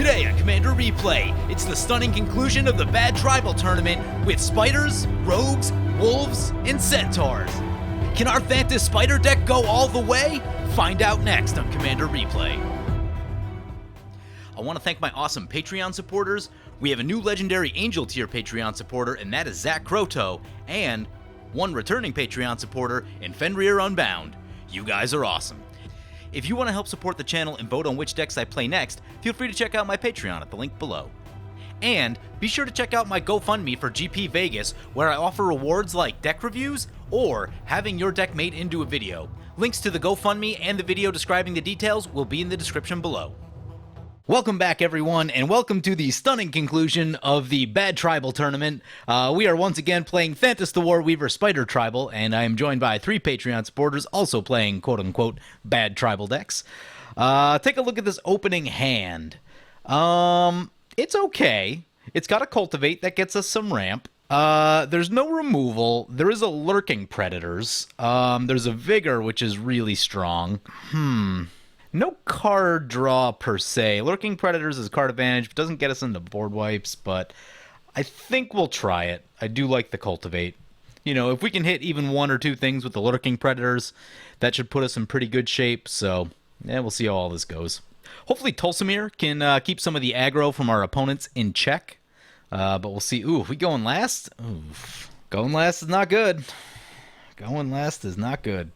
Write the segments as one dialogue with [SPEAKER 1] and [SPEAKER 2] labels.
[SPEAKER 1] Today on Commander Replay, it's the stunning conclusion of the Bad Tribal Tournament with Spiders, Rogues, Wolves, and Centaurs. Can our Thants Spider deck go all the way? Find out next on Commander Replay. I want to thank my awesome Patreon supporters. We have a new legendary Angel tier Patreon supporter, and that is Zach Croto, and one returning Patreon supporter in Fenrir Unbound. You guys are awesome. If you want to help support the channel and vote on which decks I play next, feel free to check out my Patreon at the link below. And be sure to check out my GoFundMe for GP Vegas, where I offer rewards like deck reviews or having your deck made into a video. Links to the GoFundMe and the video describing the details will be in the description below. Welcome back, everyone, and welcome to the stunning conclusion of the Bad Tribal Tournament. We are once again playing Thants the Warweaver Spider Tribal, and I am joined by 3 Patreon supporters also playing quote-unquote Bad Tribal decks. Take a look at this opening hand. It's okay. It's got a Cultivate that gets us some ramp. There's no removal. There is a Lurking Predators. There's a Vigor, which is really strong. No card draw per se. Lurking Predators is card advantage, but doesn't get us into board wipes, but I think we'll try it. I do like the Cultivate. You know, if we can hit even 1 or 2 things with the Lurking Predators, that should put us in pretty good shape, so yeah, we'll see how all this goes. Hopefully Tulsimir can keep some of the aggro from our opponents in check, but we'll see. Ooh, we going last? Oof. Going last is not good. Going last is not good.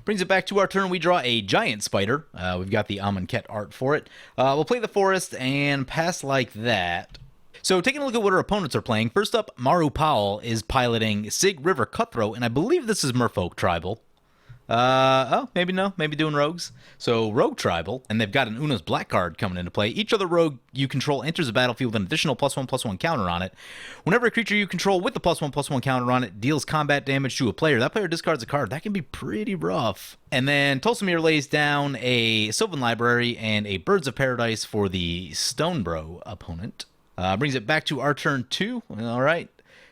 [SPEAKER 1] Brings it back to our turn. We draw a giant spider. We've got the Amonkhet art for it. We'll play the forest and pass like that. So taking a look at what our opponents are playing. First up, Maru Powell is piloting Sig River Cutthroat, and I believe this is Merfolk Tribal. Oh, maybe no. Maybe doing Rogues. So Rogue Tribal, and they've got an Una's Black card coming into play. Each other Rogue you control enters the battlefield with an additional +1/+1 counter on it. Whenever a creature you control with the +1/+1 counter on it deals combat damage to a player, that player discards a card. That can be pretty rough. And then Tulsimir lays down a Sylvan Library and a Birds of Paradise for the Stonebro opponent. Brings it back to our turn 2. All right.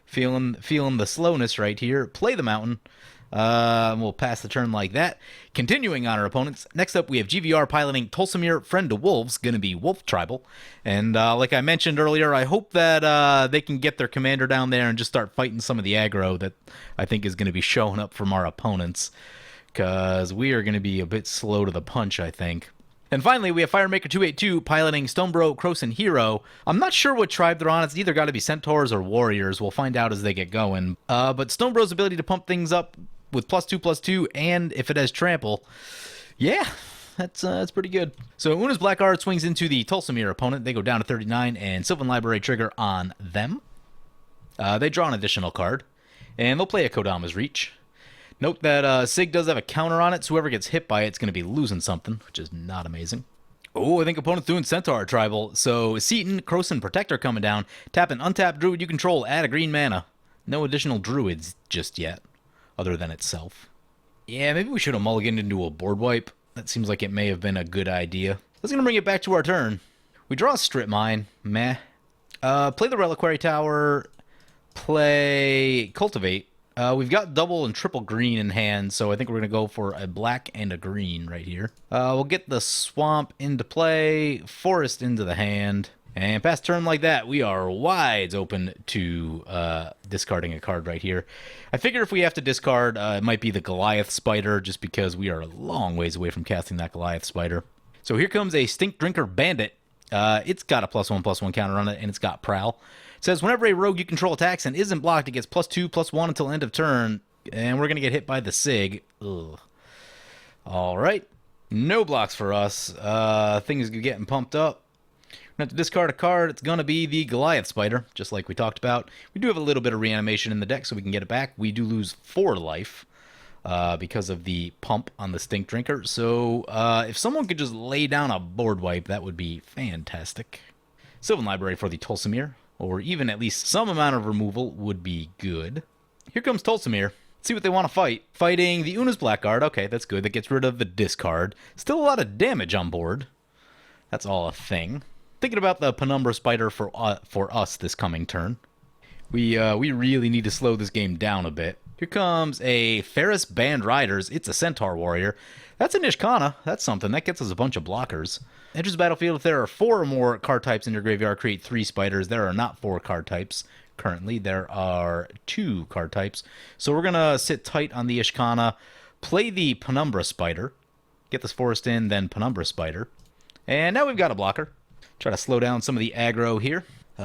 [SPEAKER 1] Feeling the slowness right here. Play the Mountain. We'll pass the turn like that. Continuing on our opponents, next up we have GVR piloting Tulsimir, Friend to Wolves, going to be Wolf Tribal. And like I mentioned earlier, I hope that they can get their commander down there and just start fighting some of the aggro that I think is going to be showing up from our opponents, because we are going to be a bit slow to the punch, I think. And finally, we have Firemaker 282 piloting Stonebro, Krosan Hero. I'm not sure what tribe they're on. It's either got to be Centaurs or Warriors. We'll find out as they get going. But Stonebro's ability to pump things up with +2/+2, and if it has Trample, yeah, that's pretty good. So Una's Black Art swings into the Tulsimir opponent. They go down to 39, and Sylvan Library trigger on them. They draw an additional card, and they'll play a Kodama's Reach. Note that Sig does have a counter on it, so whoever gets hit by it's going to be losing something, which is not amazing. Oh, I think opponent's doing Centaur Tribal. So Seaton, Krosan Protector coming down. Tap an untapped Druid you control, add a green mana. No additional Druids just yet, other than itself. Yeah, maybe we should have mulliganed into a board wipe. That seems like it may have been a good idea. That's going to bring it back to our turn. We draw a Strip Mine. Meh. Play the Reliquary Tower. Play Cultivate. We've got double and triple green in hand, so I think we're going to go for a black and a green right here. We'll get the Swamp into play, Forest into the hand, and past turn like that, we are wide open to discarding a card right here. I figure if we have to discard, it might be the Goliath Spider, just because we are a long ways away from casting that Goliath Spider. So here comes a Stink Drinker Bandit. It's got a +1/+1 counter on it, and it's got Prowl. It says whenever a rogue you control attacks and isn't blocked, it gets +2/+1 until end of turn, and we're going to get hit by the Sig. Ugh. All right. No blocks for us. Things are getting pumped up. We're going to have to discard a card. It's going to be the Goliath Spider, just like we talked about. We do have a little bit of reanimation in the deck, so we can get it back. We do lose 4 life because of the pump on the Stink Drinker. So if someone could just lay down a board wipe, that would be fantastic. Sylvan Library for the Tulsimir, or even at least some amount of removal would be good. Here comes Tulsimir. Let's see what they want to fight. Fighting the Una's Blackguard. Okay, that's good. That gets rid of the discard. Still a lot of damage on board. That's all a thing. Thinking about the Penumbra Spider for us this coming turn. We really need to slow this game down a bit. Here comes a Ferris Band Riders. It's a Centaur warrior. That's an Ishkana. That's something. That gets us a bunch of blockers. Enters the battlefield if there are 4 or more card types in your graveyard. Create 3 spiders. There are not 4 card types currently. There are 2 card types. So we're going to sit tight on the Ishkana. Play the Penumbra Spider. Get this forest in, then Penumbra Spider. And now we've got a blocker. Try to slow down some of the aggro here.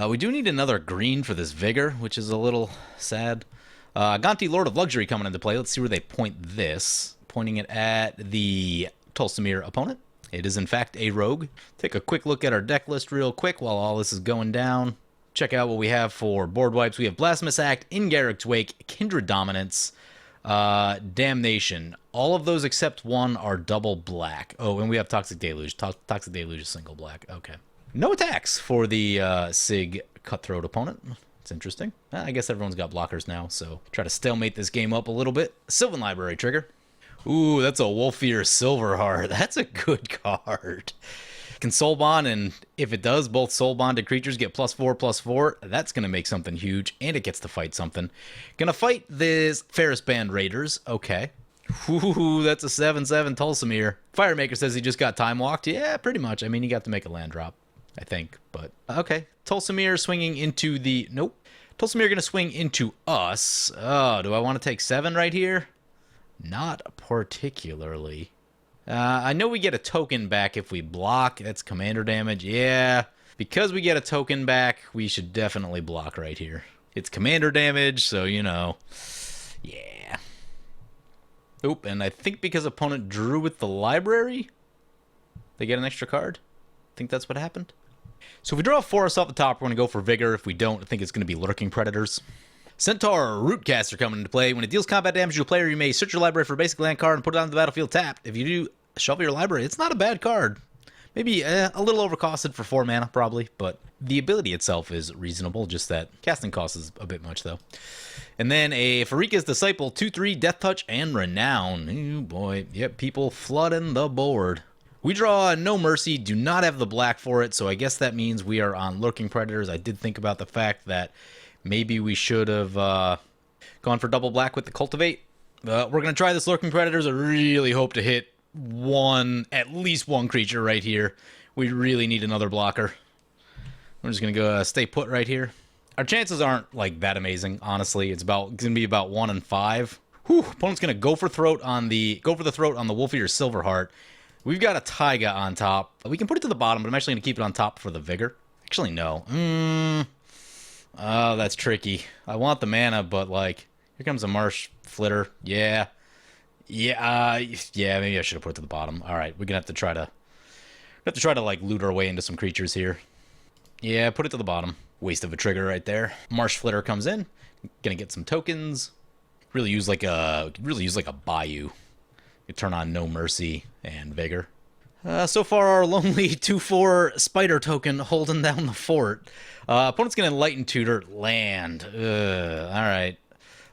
[SPEAKER 1] We do need another green for this Vigor, which is a little sad. Gonti, Lord of Luxury, coming into play. Let's see where they point this. Pointing it at the Tulsimir opponent. It is, in fact, a rogue. Take a quick look at our deck list real quick while all this is going down. Check out what we have for board wipes. We have Blasphemous Act, In Garrick's Wake, Kindred Dominance, Damnation. All of those except one are double black. Oh, and we have Toxic Deluge. Toxic Deluge is single black. Okay. No attacks for the Sig Cutthroat opponent. It's interesting. I guess everyone's got blockers now, so try to stalemate this game up a little bit. Sylvan Library trigger. Ooh, that's a Wolfear Silverheart. That's a good card. Can soul bond, and if it does, both soul bonded creatures get +4/+4. That's going to make something huge, and it gets to fight something. Gonna fight this Ferris Band Raiders. Okay. Ooh, that's a 7/7 Tulsimir. Firemaker says he just got time walked. Yeah, pretty much. I mean, he got to make a land drop, I think, but okay. Tulsimir swinging into the... Nope. Tulsimir going to swing into us. Oh, do I want to take 7 right here? Not particularly. I know we get a token back if we block. That's commander damage. Yeah, because we get a token back, we should definitely block right here. It's commander damage, so, you know. Yeah. Oop, and I think because opponent drew with the library, they get an extra card. I think that's what happened. So if we draw a forest off the top, we're going to go for Vigor. If we don't, I think it's going to be Lurking Predators. Centaur Rootcaster coming into play. When it deals combat damage to a player, you may search your library for a basic land card and put it on the battlefield tapped. If you do, shuffle your library. It's not a bad card. Maybe a little overcosted for 4 mana, probably, but the ability itself is reasonable, just that casting cost is a bit much, though. And then a Farika's Disciple, 2/3, Death Touch, and Renown. Oh boy, yep, people flooding the board. We draw No Mercy, do not have the black for it, so I guess that means we are on Lurking Predators. I did think about the fact that maybe we should have gone for double black with the Cultivate. We're going to try this Lurking Predators. I really hope to hit at least one creature right here. We really need another blocker. I'm just going to go stay put right here. Our chances aren't like that amazing, honestly. It's going to be about 1 in 5. Whew, opponent's going to go for the throat on the Wolfear Silverheart. We've got a Taiga on top. We can put it to the bottom, but I'm actually going to keep it on top for the Vigor. Actually, no. Oh, that's tricky. I want the mana, but, like, here comes a Marsh Flitter. Yeah. Yeah, maybe I should have put it to the bottom. All right, we're going to have to try to, like, loot our way into some creatures here. Yeah, put it to the bottom. Waste of a trigger right there. Marsh Flitter comes in. Going to get some tokens. Really use like a Bayou. You turn on No Mercy and Vigor. So far, our lonely 2/4 spider token holding down the fort. Opponent's going to Enlighten Tutor. Land. Alright.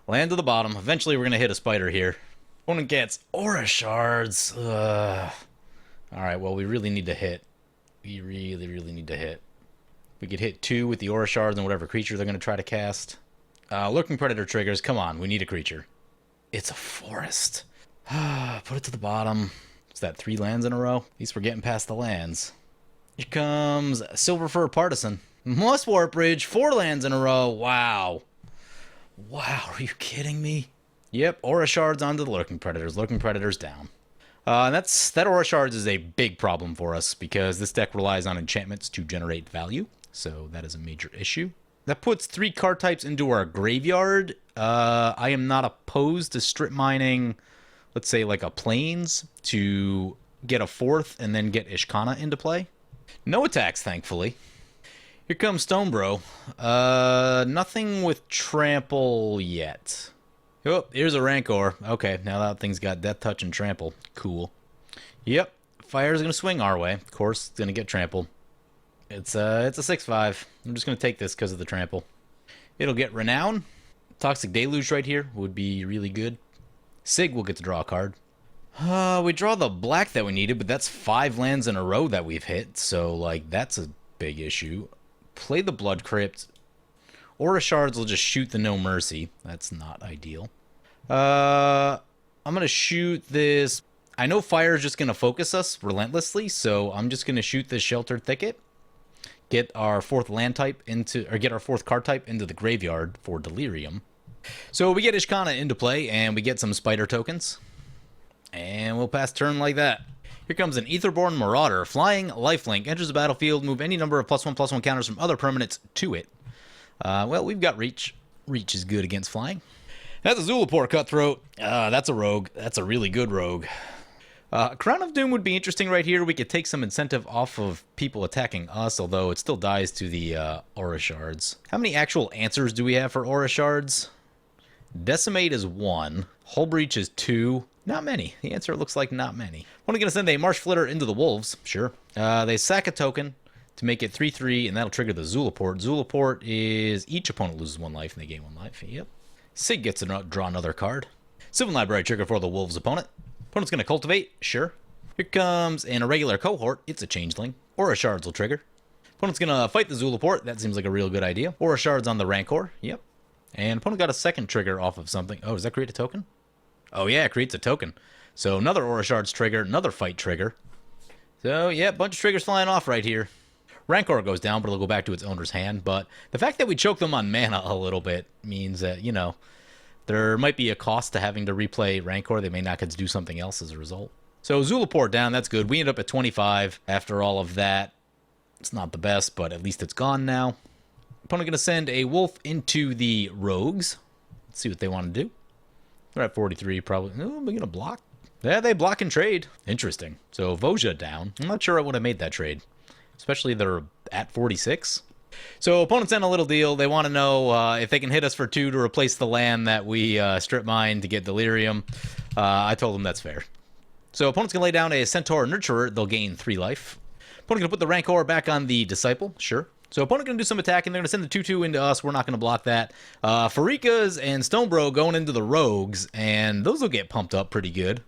[SPEAKER 1] Land to the bottom. Eventually, we're going to hit a spider here. Opponent gets Aura Shards. Alright, well, we really need to hit. We really, really need to hit. We could hit 2 with the Aura Shards and whatever creature they're going to try to cast. Lurking Predator triggers. Come on, we need a creature. It's a forest. Put it to the bottom. Is that 3 lands in a row? At least we're getting past the lands. Here comes Silver Fur Partisan. Must Warp Bridge. 4 lands in a row. Wow. Wow, are you kidding me? Yep, Aura Shards onto the Lurking Predators. Lurking Predators down. And that Aura Shards is a big problem for us because this deck relies on enchantments to generate value. So that is a major issue. That puts 3 card types into our graveyard. I am not opposed to strip mining, let's say, like a Plains to get a 4th and then get Ishkana into play. No attacks, thankfully. Here comes Stonebro. Nothing with Trample yet. Oh, here's a Rancor. Okay, now that thing's got Death Touch and Trample. Cool. Yep, Fire's going to swing our way. Of course, it's going to get Trample. It's a 6/5. I'm just going to take this because of the Trample. It'll get Renown. Toxic Deluge right here would be really good. Sig will get to draw a card. We draw the black that we needed, but that's 5 lands in a row that we've hit, so, like, that's a big issue. Play the Blood Crypt. Aura Shards will just shoot the No Mercy. That's not ideal. I'm going to shoot this. I know fire is just going to focus us relentlessly, so I'm just going to shoot this Sheltered Thicket. Get our 4th land type into, or get our 4th card type into the graveyard for Delirium. So we get Ishkana into play, and we get some spider tokens. And we'll pass turn like that. Here comes an Aetherborn Marauder. Flying, lifelink. Enters the battlefield. Move any number of +1/+1 counters from other permanents to it. Well, we've got Reach. Reach is good against flying. That's a Zulaport Cutthroat. That's a rogue. That's a really good rogue. Crown of Doom would be interesting right here. We could take some incentive off of people attacking us, although it still dies to the Aura Shards. How many actual answers do we have for Aura Shards? Decimate is 1. Hull Breach is 2. Not many. The answer looks like not many. I'm going to send a Marsh Flitter into the Wolves. Sure. They sack a token to make it 3/3, and that'll trigger the Zulaport. Zulaport is each opponent loses 1 life and they gain 1 life. Yep. Sig gets to draw another card. Sylvan Library trigger for the Wolves opponent. Opponent's going to cultivate. Sure. Here comes an irregular cohort. It's a changeling. Aura Shards will trigger. Opponent's going to fight the Zulaport. That seems like a real good idea. Aura Shards on the Rancor. Yep. And opponent got a second trigger off of something. Oh, does that create a token? Oh, yeah, it creates a token. So another Aura Shards trigger, another fight trigger. So, yeah, bunch of triggers flying off right here. Rancor goes down, but it'll go back to its owner's hand. But the fact that we choke them on mana a little bit means that, you know, there might be a cost to having to replay Rancor. They may not get to do something else as a result. So Zulaport down, that's good. We end up at 25 after all of that. It's not the best, but at least it's gone now. Opponent going to send a Wolf into the Rogues. Let's see what they want to do. They're at 43, probably. Oh, we're going to block. Yeah, they block and trade. Interesting. So Voja down. I'm not sure I would have made that trade. Especially they're at 46. So opponents send a little deal. They want to know if they can hit us for 2 to replace the land that we strip mine to get Delirium. I told them that's fair. So opponent's going to lay down a Centaur Nurturer. They'll gain 3 life. Opponent going to put the Rancor back on the Disciple. Sure. So opponent going to do some attacking. They're going to send the 2/2 into us. We're not going to block that. Farika's and Stonebro going into the Rogues, and those will get pumped up pretty good.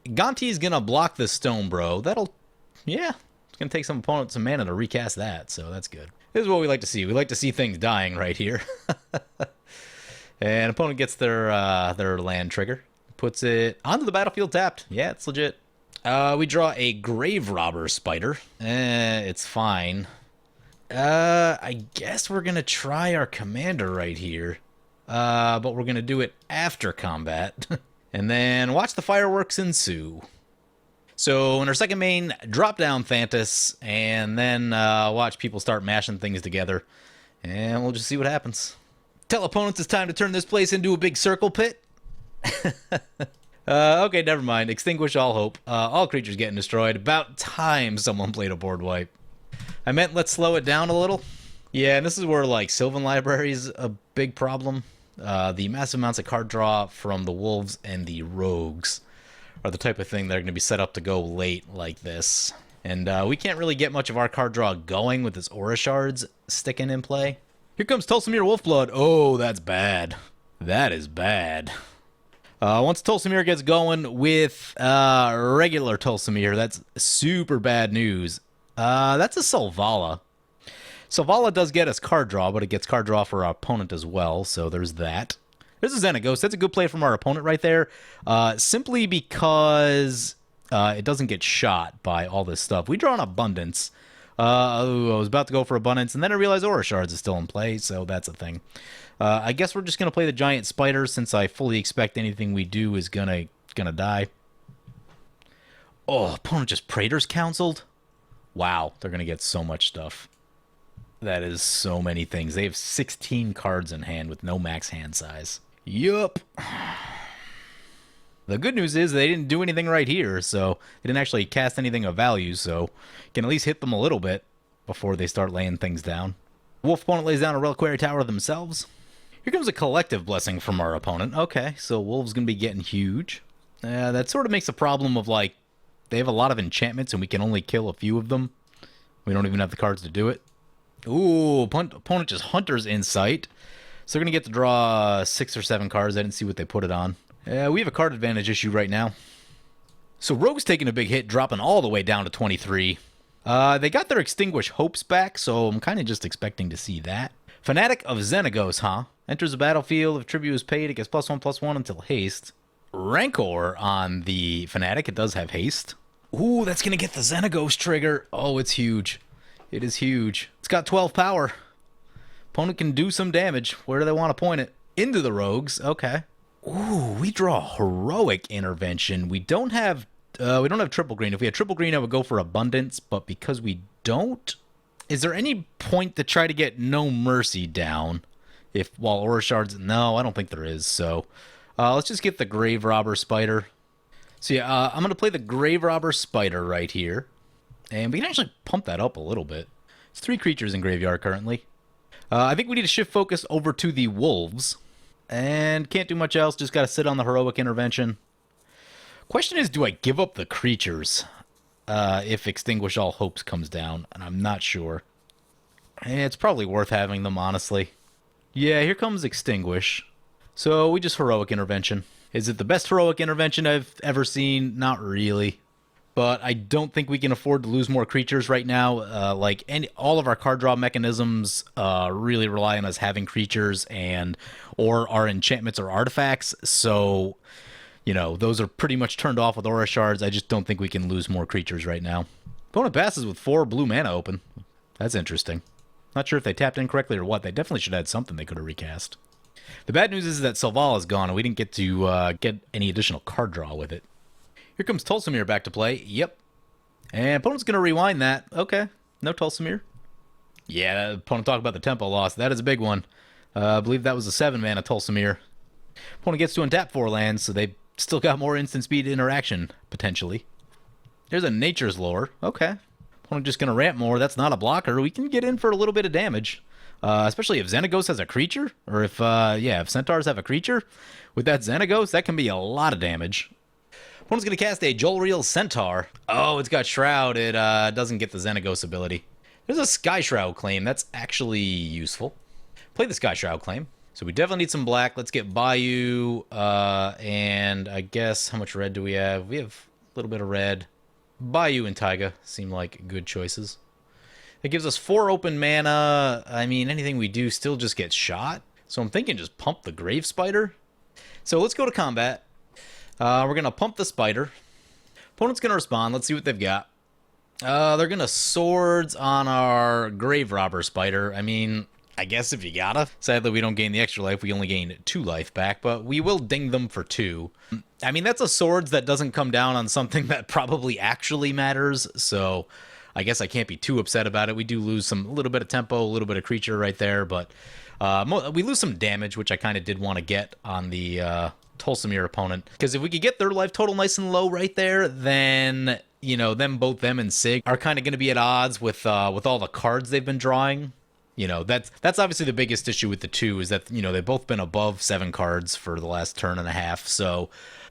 [SPEAKER 1] Gonti's going to block the Stonebro. That'll, yeah, it's going to take some opponents some mana to recast that, so that's good. This is what we like to see. We like to see things dying right here. And opponent gets their land trigger. Puts it onto the battlefield tapped. Yeah, it's legit. We draw a Grave Robber Spider. It's fine. I guess we're going to try our commander right here. But we're going to do it after combat. And then watch the fireworks ensue. So in our second main, drop down Thantis, and then watch people start mashing things together. And we'll just see what happens. Tell opponents it's time to turn this place into a big circle pit. Okay, never mind. Extinguish all hope. All creatures getting destroyed. About time someone played a board wipe. I meant let's slow it down a little. Yeah, and this is where, like, Sylvan Library's a big problem. The massive amounts of card draw from the Wolves and the Rogues are the type of thing that are going to be set up to go late like this. And we can't really get much of our card draw going with this Aura Shards sticking in play. Here comes Tulsimir Wolfblood. Oh, that's bad. That is bad. Once Tulsimir gets going with regular Tulsimir, that's super bad news. That's a Selvala. Selvala does get us card draw, but it gets card draw for our opponent as well, so there's that. This is Xenaghost. That's a good play from our opponent right there, simply because it doesn't get shot by all this stuff. We draw an Abundance. I was about to go for Abundance, and then I realized Aura Shards is still in play, so that's a thing. I guess we're just going to play the Giant Spider, since I fully expect anything we do is gonna die. Oh, opponent just Praetor's Counseled? Wow, they're going to get so much stuff. That is so many things. They have 16 cards in hand with no max hand size. Yup. The good news is they didn't do anything right here, so they didn't actually cast anything of value, so can at least hit them a little bit before they start laying things down. Wolf opponent lays down a Reliquary Tower themselves. Here comes a Collective Blessing from our opponent. Okay, so Wolf's going to be getting huge. That sort of makes a problem of, like, they have a lot of enchantments and we can only kill a few of them. We don't even have the cards to do it. Ooh, opponent just Hunter's Insight. So they're going to get to draw 6 or 7 cards. I didn't see what they put it on. We have a card advantage issue right now. So Rogue's taking a big hit, dropping all the way down to 23. They got their Extinguish Hopes back, so I'm kind of just expecting to see that. Fanatic of Xenagos, huh? Enters the battlefield. If tribute is paid, it gets +1/+1 until haste. Rancor on the Fanatic. It does have haste. Ooh, that's going to get the Xenagos trigger. Oh, it's huge. It is huge. It's got 12 power. Opponent can do some damage. Where do they want to point it? Into the rogues. Okay. Ooh, we draw Heroic Intervention. We don't have triple green. If we had triple green, I would go for Abundance, but because we don't, is there any point to try to get No Mercy down? While Aura Shards, no, I don't think there is. So let's just get the Grave Robber Spider. So yeah, I'm going to play the Grave Robber Spider right here. And we can actually pump that up a little bit. It's 3 creatures in graveyard currently. I think we need to shift focus over to the Wolves. And can't do much else, just got to sit on the Heroic Intervention. Question is, do I give up the creatures if Extinguish All Hopes comes down? And I'm not sure. It's probably worth having them, honestly. Yeah, here comes Extinguish. So we just Heroic Intervention. Is it the best Heroic Intervention I've ever seen? Not really. But I don't think we can afford to lose more creatures right now. All of our card draw mechanisms really rely on us having creatures or our enchantments or artifacts. So, those are pretty much turned off with Aura Shards. I just don't think we can lose more creatures right now. Opponent passes with 4 blue mana open. That's interesting. Not sure if they tapped in correctly or what. They definitely should have had something they could have recast. The bad news is that Selvala is gone, and we didn't get to get any additional card draw with it. Here comes Tulsimir back to play. Yep. And opponent's going to rewind that. Okay. No Tulsimir. Yeah, opponent talked about the tempo loss. That is a big one. I believe that was a 7-mana Tulsimir. Opponent gets to untap 4 lands, so they still got more instant speed interaction, potentially. There's a Nature's Lore. Okay. Opponent just going to ramp more. That's not a blocker. We can get in for a little bit of damage. Especially if Xenagos has a creature. Or if Centaurs have a creature. With that Xenagos, that can be a lot of damage. Opponent's going to cast a Jolreal Centaur. Oh, it's got Shroud. It doesn't get the Xenagos ability. There's a Sky Shroud claim. That's actually useful. Play the Sky Shroud claim. So we definitely need some black. Let's get Bayou. And I guess, how much red do we have? We have a little bit of red. Bayou and Taiga seem like good choices. It gives us 4 open mana. I mean, anything we do still just gets shot. So I'm thinking just pump the Grave Spider. So let's go to combat. We're going to pump the Spider. Opponent's going to respond. Let's see what they've got. They're going to Swords on our Grave Robber Spider. I mean, I guess if you gotta. Sadly, we don't gain the extra life. We only gain 2 life back, but we will ding them for 2. I mean, that's a Swords that doesn't come down on something that probably actually matters, so I guess I can't be too upset about it. We do lose a little bit of tempo, a little bit of creature right there, but we lose some damage, which I kind of did want to get on the Tulsimir opponent. Because if we could get their life total nice and low right there, then, both them and Sig are kind of going to be at odds with all the cards they've been drawing. That's obviously the biggest issue with the 2 is that, they've both been above 7 cards for the last turn and a half. So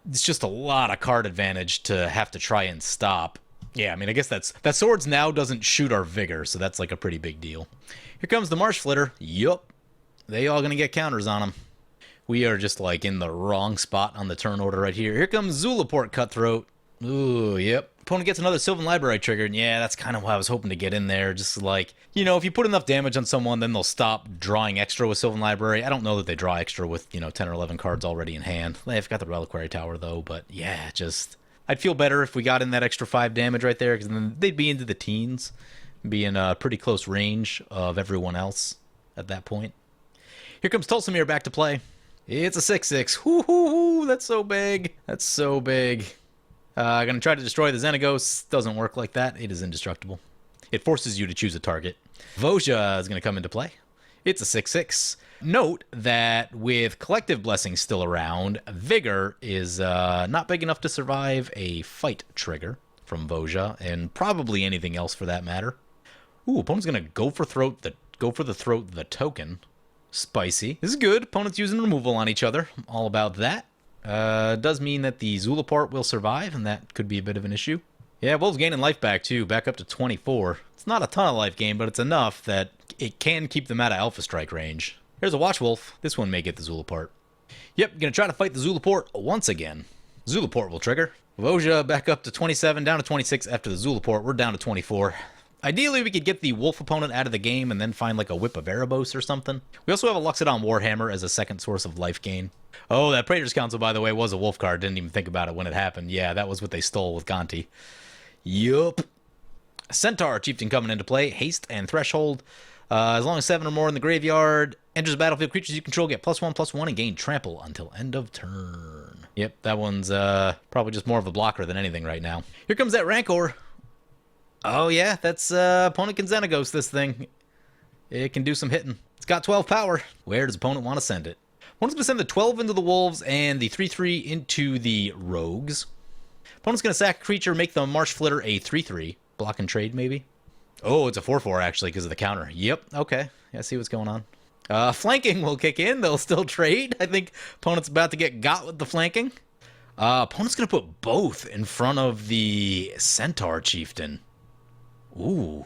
[SPEAKER 1] it's just a lot of card advantage to have to try and stop. Yeah, I mean, I guess that Swords now doesn't shoot our Vigor, so that's like a pretty big deal. Here comes the Marsh Flitter. Yup. They all going to get counters on them. We are just like in the wrong spot on the turn order right here. Here comes Zulaport Cutthroat. Ooh, yep. Opponent gets another Sylvan Library trigger, and yeah, that's kind of why I was hoping to get in there. Just like, if you put enough damage on someone, then they'll stop drawing extra with Sylvan Library. I don't know that they draw extra with, 10 or 11 cards already in hand. They've got the Reliquary Tower, though, but yeah, I'd feel better if we got in that extra 5 damage right there, because then they'd be into the teens, be in a pretty close range of everyone else at that point. Here comes Tulsimir back to play. It's a 6/6. Whoo, that's so big. That's so big. Gonna try to destroy the Xenagos. Doesn't work like that. It is indestructible. It forces you to choose a target. Voja is gonna come into play. It's a 6/6. Note that with Collective Blessing still around, Vigor is not big enough to survive a fight trigger from Voja, and probably anything else for that matter. Ooh, opponent's gonna go for the token. Spicy. This is good. Opponents using removal on each other. I'm all about that. Does mean that the Zulaport will survive, and that could be a bit of an issue. Yeah, Wolves gaining life back, too. Back up to 24. It's not a ton of life gain, but it's enough that it can keep them out of Alpha Strike range. Here's a Watch Wolf. This one may get the Zulaport. Yep, gonna try to fight the Zulaport once again. Zulaport will trigger. Voja back up to 27, down to 26 after the Zulaport. We're down to 24. Ideally, we could get the wolf opponent out of the game and then find like a Whip of Erebos or something. We also have a Luxodon Warhammer as a second source of life gain. Oh, that Praetor's Council, by the way, was a wolf card. Didn't even think about it when it happened. Yeah, that was what they stole with Gonti. Yup. Centaur Chieftain coming into play. Haste and Threshold. As long as 7 or more in the graveyard. Enters the battlefield. Creatures you control get +1/+1 and gain trample until end of turn. Yep, that one's probably just more of a blocker than anything right now. Here comes that Rancor. Oh, yeah, that's opponent can Xenagos this thing. It can do some hitting. It's got 12 power. Where does opponent want to send it? Opponent's going to send the 12 into the Wolves and the 3/3 into the Rogues. Opponent's going to sack a creature, make the Marsh Flitter a 3/3. Block and trade, maybe? Oh, it's a 4/4, actually, because of the counter. Yep, okay. Yeah, I see what's going on. Flanking will kick in. They'll still trade. I think opponent's about to get got with the flanking. Opponent's going to put both in front of the Centaur Chieftain. Ooh.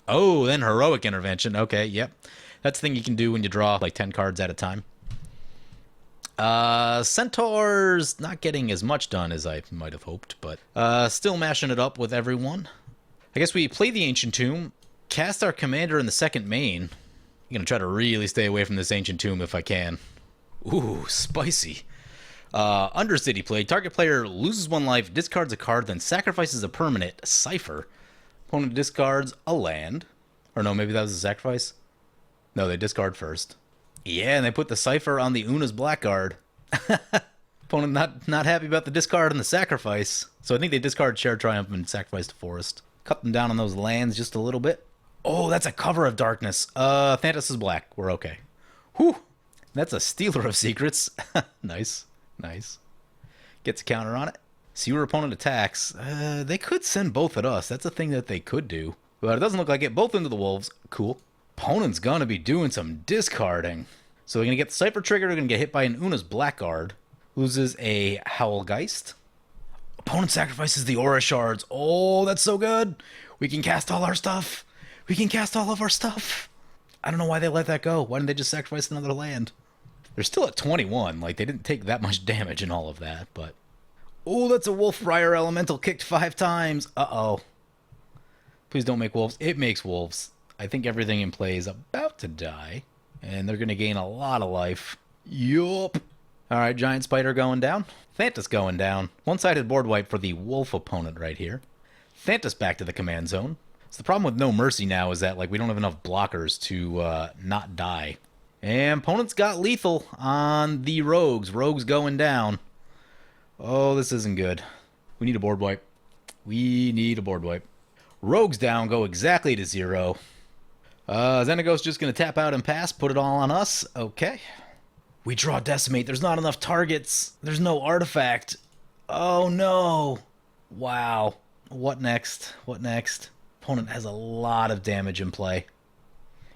[SPEAKER 1] Oh, then Heroic Intervention. Okay, yep. That's the thing you can do when you draw like 10 cards at a time. Centaur's not getting as much done as I might have hoped, but still mashing it up with everyone. I guess we play the Ancient Tomb, cast our commander in the second main. I'm going to try to really stay away from this Ancient Tomb if I can. Ooh, spicy. Undercity Plague. Target player loses 1 life, discards a card, then sacrifices a permanent, Cipher. Opponent discards a land. Or no, maybe that was a sacrifice? No, they discard first. Yeah, and they put the Cipher on the Una's Blackguard. Opponent not happy about the discard and the sacrifice. So I think they discard Shared Triumph and sacrifice to Forest. Cut them down on those lands just a little bit. Oh, that's a Cover of Darkness. Thants is black. We're okay. Whew. That's a Stealer of Secrets. Nice. Nice. Gets a counter on it. See where opponent attacks. They could send both at us. That's a thing that they could do. But it doesn't look like it. Both into the Wolves. Cool. Opponent's gonna be doing some discarding. So we're gonna get the Cipher trigger. We're gonna get hit by an Una's Blackguard. Loses a Howlgeist. Opponent sacrifices the Aura Shards. Oh, that's so good. We can cast all our stuff. We can cast all of our stuff. I don't know why they let that go. Why didn't they just sacrifice another land? They're still at 21. Like, they didn't take that much damage in all of that, but... Oh, that's a Wolfbriar Elemental kicked 5 times. Uh-oh. Please don't make wolves. It makes wolves. I think everything in play is about to die. And they're going to gain a lot of life. Yup. Alright, Giant Spider going down. Thants going down. One-sided board wipe for the wolf opponent right here. Thants back to the command zone. So the problem with No Mercy now is that like we don't have enough blockers to not die. And opponent's got lethal on the Rogues. Rogues going down. Oh, this isn't good. We need a board wipe. We need a board wipe. Rogues down, go exactly to 0. Xenagos just going to tap out and pass, put it all on us. Okay. We draw Decimate. There's not enough targets. There's no artifact. Oh, no. Wow. What next? What next? Opponent has a lot of damage in play.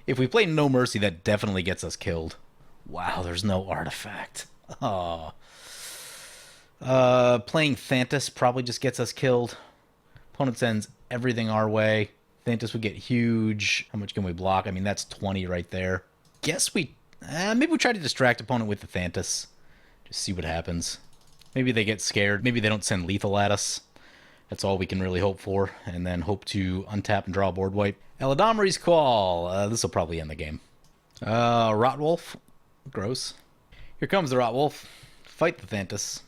[SPEAKER 1] If we play No Mercy, that definitely gets us killed. Wow, there's no artifact. Oh. Playing Thants probably just gets us killed. Opponent sends everything our way. Thants would get huge. How much can we block? I mean, that's 20 right there. Guess we... maybe we try to distract opponent with the Thants. Just see what happens. Maybe they get scared. Maybe they don't send lethal at us. That's all we can really hope for. And then hope to untap and draw a board wipe. Eladamri's Call. This will probably end the game. Rotwolf. Gross. Here comes the Rotwolf. Fight the Thants.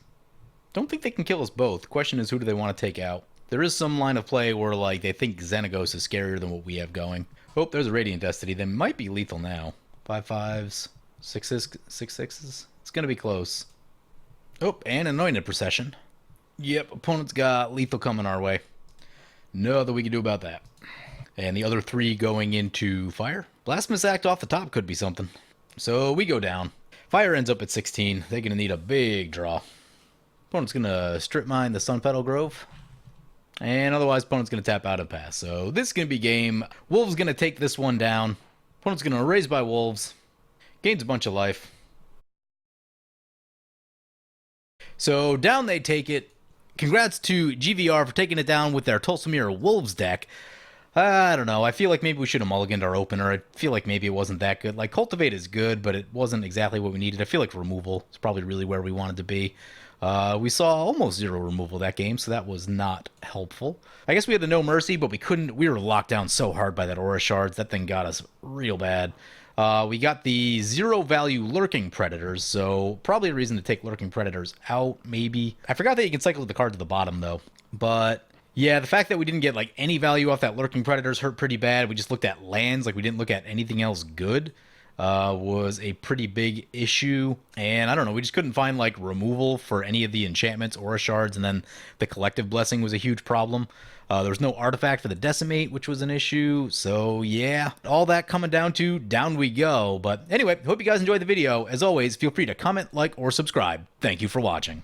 [SPEAKER 1] Don't think they can kill us both. Question is, who do they want to take out? There is some line of play where like they think Xenagos is scarier than what we have going. Oh, there's a Radiant Destiny. They might be lethal now. 5/5s, 6s, 6/6s. It's going to be close. Oh, and Anointed Procession. Yep, opponent's got lethal coming our way. Nothing we can do about that. And the other 3 going into fire. Blasphemous Act off the top could be something. So we go down. Fire ends up at 16. They're going to need a big draw. Opponent's going to strip mine the Sun Petal Grove. And otherwise, opponent's going to tap out and pass. So this is going to be game. Wolves going to take this one down. Opponent's going to raise by Wolves. Gains a bunch of life. So down they take it. Congrats to GVR for taking it down with their Tulsamir Wolves deck. I don't know. I feel like maybe we should have mulliganed our opener. I feel like maybe it wasn't that good. Like, Cultivate is good, but it wasn't exactly what we needed. I feel like removal is probably really where we wanted to be. We saw almost 0 removal that game, so that was not helpful. I guess we had the No Mercy, but we were locked down so hard by that Aura Shards. That thing got us real bad. We got the 0 value Lurking Predators, so probably a reason to take Lurking Predators out, maybe. I forgot that you can cycle the card to the bottom, though. But yeah, the fact that we didn't get like any value off that Lurking Predators hurt pretty bad. We just looked at lands, like we didn't look at anything else good. Was a pretty big issue, and I don't know, we just couldn't find like removal for any of the enchantments, Aura Shards, and then the Collective Blessing was a huge problem. There was no artifact for the Decimate, which was an issue, so yeah, all that coming down to down we go. But anyway, hope you guys enjoyed the video. As always, feel free to comment, like, or subscribe. Thank you for watching.